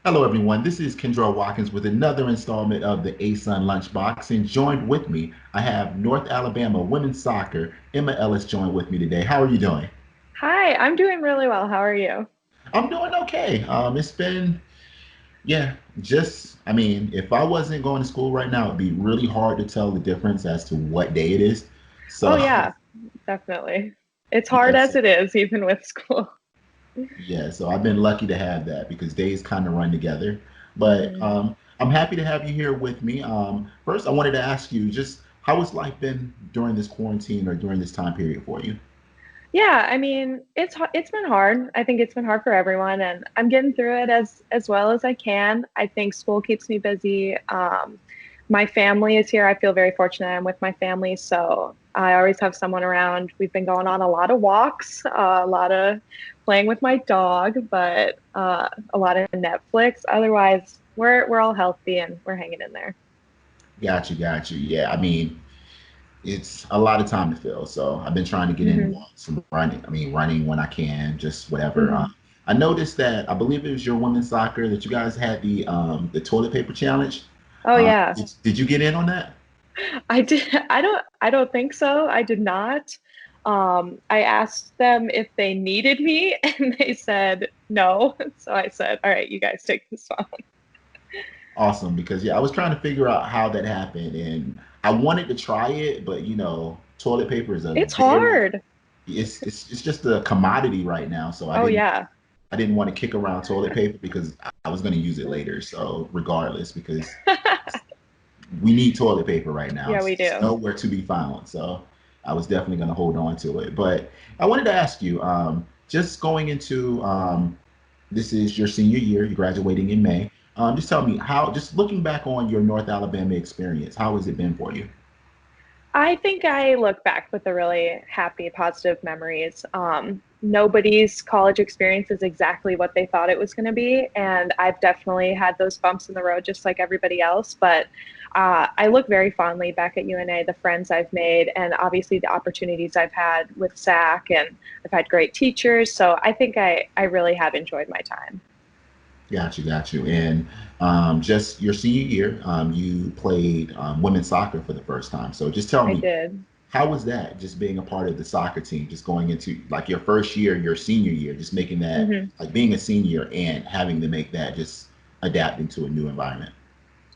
Hello, everyone. This is Kendra Watkins with another installment of the ASUN Lunchbox. And joined with me, I have North Alabama women's soccer, Emma Ellis, joined with me today. How are you doing? Hi, I'm doing really well. How are you? I'm doing okay. It's been, yeah, I mean, if I wasn't going to school right now, it'd be really hard to tell the difference as to what day it is. Oh, So, yeah, definitely. It's hard yes, as it is, even with school. yeah, so I've been lucky to have that because days kind of run together. But hmm I'm happy to have you here with me. First, I wanted to ask you just how has life been during this quarantine or during this time period for you? Yeah, I mean, it's been hard. I think it's been hard for everyone, and I'm getting through it as well as I can. I think school keeps me busy. My family is here. I feel very fortunate. I'm with my family, so I always have someone around. We've been going on a lot of walks, a lot of playing with my dog, but a lot of Netflix. Otherwise, we're all healthy and we're hanging in there. Got you, got you. Yeah, I mean, it's a lot of time to fill. So I've been trying to get in hmm some running. I mean, running when I can, just whatever. hmm I noticed that I believe it was your women's soccer that you guys had the toilet paper challenge. Oh yeah. Did you get in on that? I did. I don't think so. I did not. I asked them if they needed me, and they said no. So I said, "All right, you guys take this one." Awesome, because yeah, I was trying to figure out how that happened, and I wanted to try it, but toilet paper is a It's very hard. it's just a commodity right now, so Oh yeah, I didn't want to kick around toilet paper because I was going to use it later. So regardless, because we need toilet paper right now, yeah, we it's do. nowhere to be found. So I was definitely going to hold on to it. But I wanted to ask you, just going into this is your senior year, you're graduating in May. Just tell me how, just looking back on your North Alabama experience, how has it been for you? I think I look back with a really happy, positive memories. Nobody's college experience is exactly what they thought it was going to be. And I've definitely had those bumps in the road, just like everybody else. But I look very fondly back at UNA, the friends I've made, and obviously the opportunities I've had with SAC, and I've had great teachers. So I think I really have enjoyed my time. Got you, got you. And just your senior year, you played women's soccer for the first time. So just tell I me, did. how was that? Just being a part of the soccer team, just going into like your first year, your senior year, just making that, Mhm. like being a senior and having to make that, just adapting to a new environment.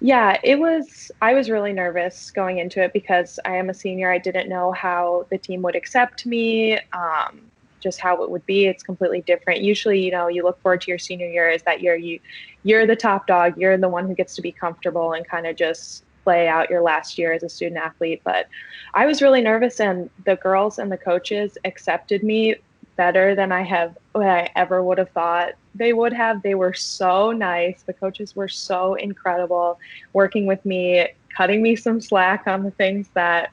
Yeah, I was really nervous going into it because I am a senior. I didn't know how the team would accept me, just how it would be. It's completely different. Usually, you look forward to your senior year is that you're the top dog. You're the one who gets to be comfortable and kind of just play out your last year as a student athlete. But I was really nervous, and the girls and the coaches accepted me better than what I ever would have thought they would have. They were so nice. The coaches were so incredible working with me, cutting me some slack on the things that,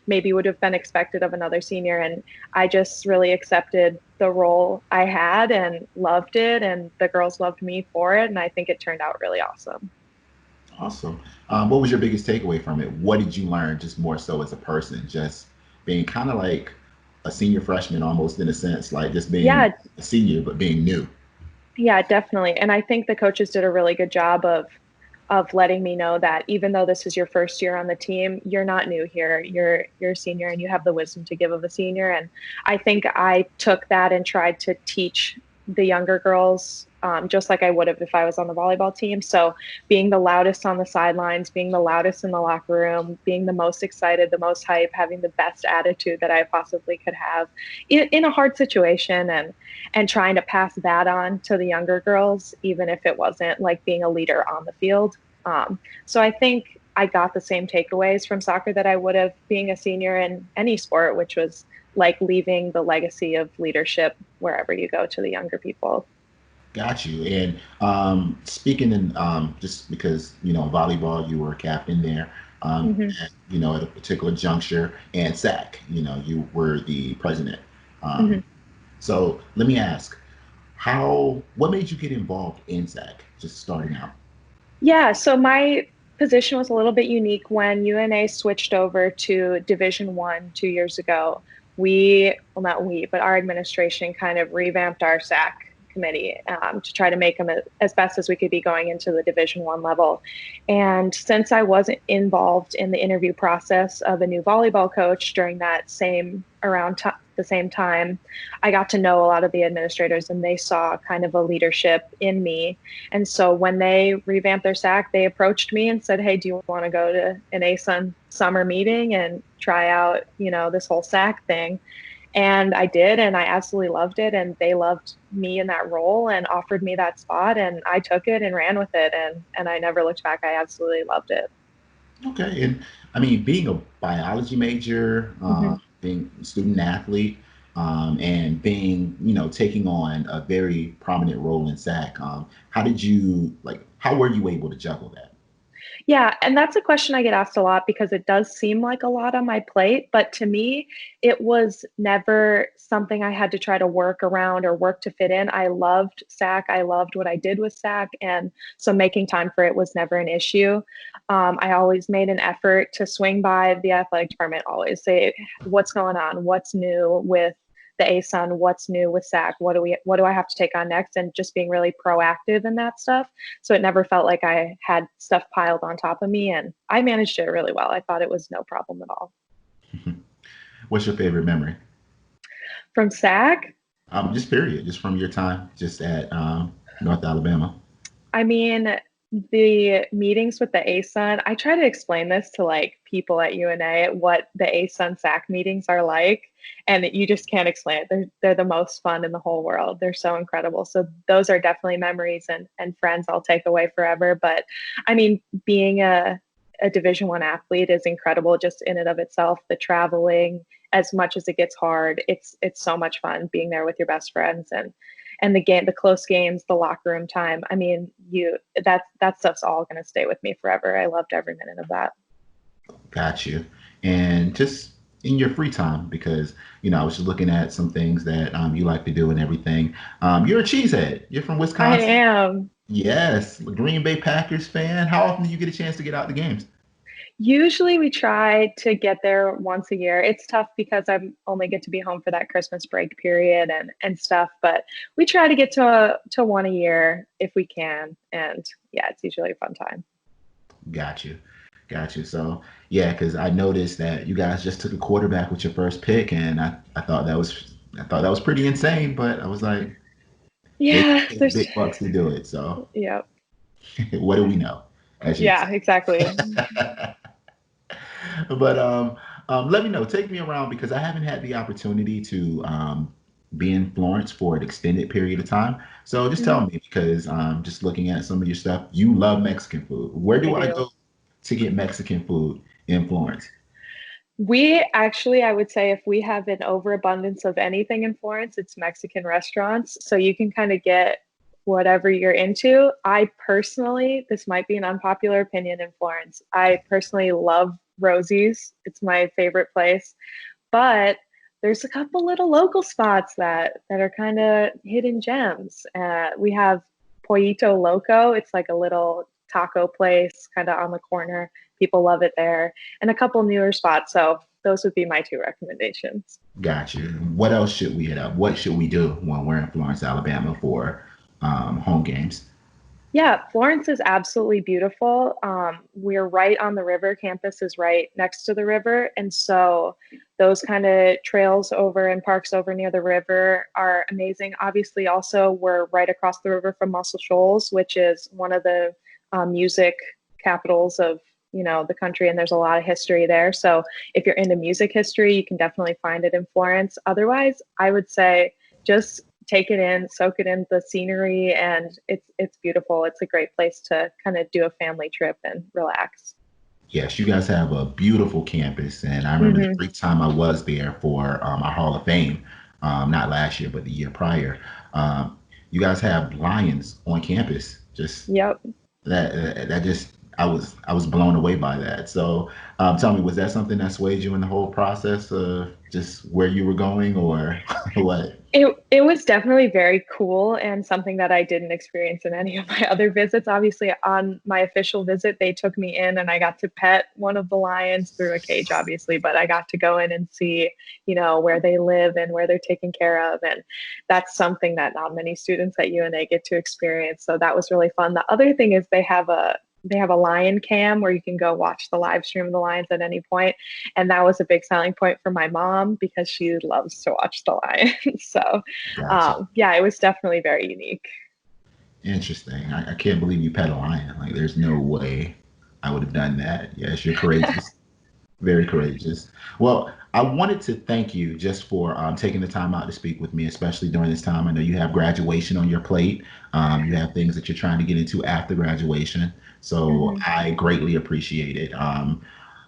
maybe would have been expected of another senior. And I just really accepted the role I had and loved it. And the girls loved me for it. And I think it turned out really awesome. Awesome. What was your biggest takeaway from it? What did you learn just more so as a person, just being kind of like a senior freshman almost in a sense, like just being Yeah, a senior, but being new? yeah, definitely. And I think the coaches did a really good job of letting me know that even though this is your first year on the team, you're not new here. You're a senior and you have the wisdom to give of a senior. And I think I took that and tried to teach the younger girls, just like I would have if I was on the volleyball team. So being the loudest on the sidelines, being the loudest in the locker room, being the most excited, the most hype, having the best attitude that I possibly could have in a hard situation, and trying to pass that on to the younger girls, even if it wasn't like being a leader on the field. So I think I got the same takeaways from soccer that I would have being a senior in any sport, which was like leaving the legacy of leadership wherever you go to the younger people. Got you. And speaking in just because volleyball, you were a captain there. hmm At a particular juncture, and SAC, you were the president. Um, hmm so let me ask, what made you get involved in SAC? Just starting out. Yeah, so my position was a little bit unique when UNA switched over to Division 1 2 years ago. Well, not we, but our administration kind of revamped our SAC committee to try to make them as best as we could be going into the Division I level. And since I wasn't involved in the interview process of a new volleyball coach during that the same time, I got to know a lot of the administrators, and they saw kind of a leadership in me. And so when they revamped their SAC, they approached me and said, "Hey, do you want to go to an ASUN summer meeting and try out, this whole SAC thing?" And I did, and I absolutely loved it. And they loved me in that role and offered me that spot. And I took it and ran with it. And I never looked back. I absolutely loved it. Okay, and I mean, being a biology major, Mm-hmm. being a student athlete, and being, taking on a very prominent role in SAC, how did you like? How were you able to juggle that? Yeah, and that's a question I get asked a lot because it does seem like a lot on my plate, but to me, it was never something I had to try to work around or work to fit in. I loved SAC. I loved what I did with SAC, and so making time for it was never an issue. I always made an effort to swing by the athletic department, always say, "What's going on? What's new with the ASUN? What's new with SAC? What do I have to take on next?" And just being really proactive in that stuff. So it never felt like I had stuff piled on top of me, and I managed it really well. I thought it was no problem at all. What's your favorite memory? From SAC, Just period, just from your time, just at North Alabama. I mean, the meetings with the ASUN, I try to explain this to like people at UNA what the ASUN SAC meetings are like, and you just can't explain it. They're the most fun in the whole world. They're so incredible. So those are definitely memories and friends I'll take away forever. But I mean, being a Division I athlete is incredible just in and of itself. The traveling, as much as it gets hard, it's so much fun being there with your best friends and the close games, the locker room time. I mean, that stuff's all going to stay with me forever. I loved every minute of that. Got you. And just in your free time, because I was just looking at some things that you like to do and everything. You're a cheesehead. You're from I Wisconsin. am. Yes, Green Bay Packers fan. How often do you get a chance to get out the games? Usually we try to get there once a year. It's tough because I only get to be home for that Christmas break period and stuff, but we try to get to one a year if we can. And yeah, it's usually a fun time. Got you. Got you. So yeah, because I noticed that you guys just took a quarterback with your first pick, and I thought that was pretty insane, but I was like, they Yeah, paid there's big bucks to do it. So yeah. what do we know? As you'd Yeah, say. exactly. But let me know. Take me around because I haven't had the opportunity to be in Florence for an extended period of time. So just tell Mhm. me because just looking at some of your stuff, you love Mexican food. Where I do I do. go to get Mexican food in Florence? We actually, I would say if we have an overabundance of anything in Florence, it's Mexican restaurants. So you can kind of get whatever you're into. I personally, this might be an unpopular opinion in Florence. I personally love Rosie's. It's my favorite place. But there's a couple little local spots that are kind of hidden gems. We have Pollito Loco. It's like a little taco place kind of on the corner. People love it there, and a couple newer spots. So those would be my two recommendations. Got you. What else should we hit up? What should we do when we're in Florence, Alabama for home games? Yeah, Florence is absolutely beautiful. We're right on the river. Campus is right next to the river. And so those kind of trails over and parks over near the river are amazing. Obviously, also, we're right across the river from Muscle Shoals, which is one of the music capitals of the country, and there's a lot of history there. So if you're into music history, you can definitely find it in Florence. Otherwise, I would say just take it in, soak it in the scenery, and it's beautiful. It's a great place to kind of do a family trip and relax. Yes, you guys have a beautiful campus, and I remember the Hmm. brief time I was there for our Hall of Fame, not last year, but the year prior. You guys have lions on campus. Just Yep. that just I was blown away by that. So tell me, was that something that swayed you in the whole process of just where you were going, or what? It was definitely very cool and something that I didn't experience in any of my other visits. Obviously, on my official visit, they took me in and I got to pet one of the lions through a cage, obviously, but I got to go in and see, where they live and where they're taken care of. And that's something that not many students at UNA get to experience. So that was really fun. The other thing is they have a lion cam where you can go watch the live stream of the lions at any point. And that was a big selling point for my mom because she loves to watch the lions. So, Gotcha. yeah, it was definitely very unique. Interesting. I can't believe you pet a lion. Like, there's no way I would have done that. Yes, you're courageous. Very courageous. Well, I wanted to thank you just for taking the time out to speak with me, especially during this time. I know you have graduation on your plate. You have things that you're trying to get into after graduation. So Mhm. I greatly appreciate it.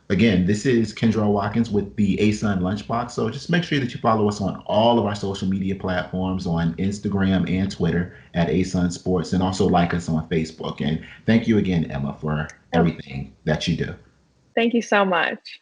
Again, this is Kendra Watkins with the ASUN Lunchbox. So just make sure that you follow us on all of our social media platforms on Instagram and Twitter at ASUN Sports, and also like us on Facebook. And thank you again, Emma, for Of everything that you do. Thank you so much.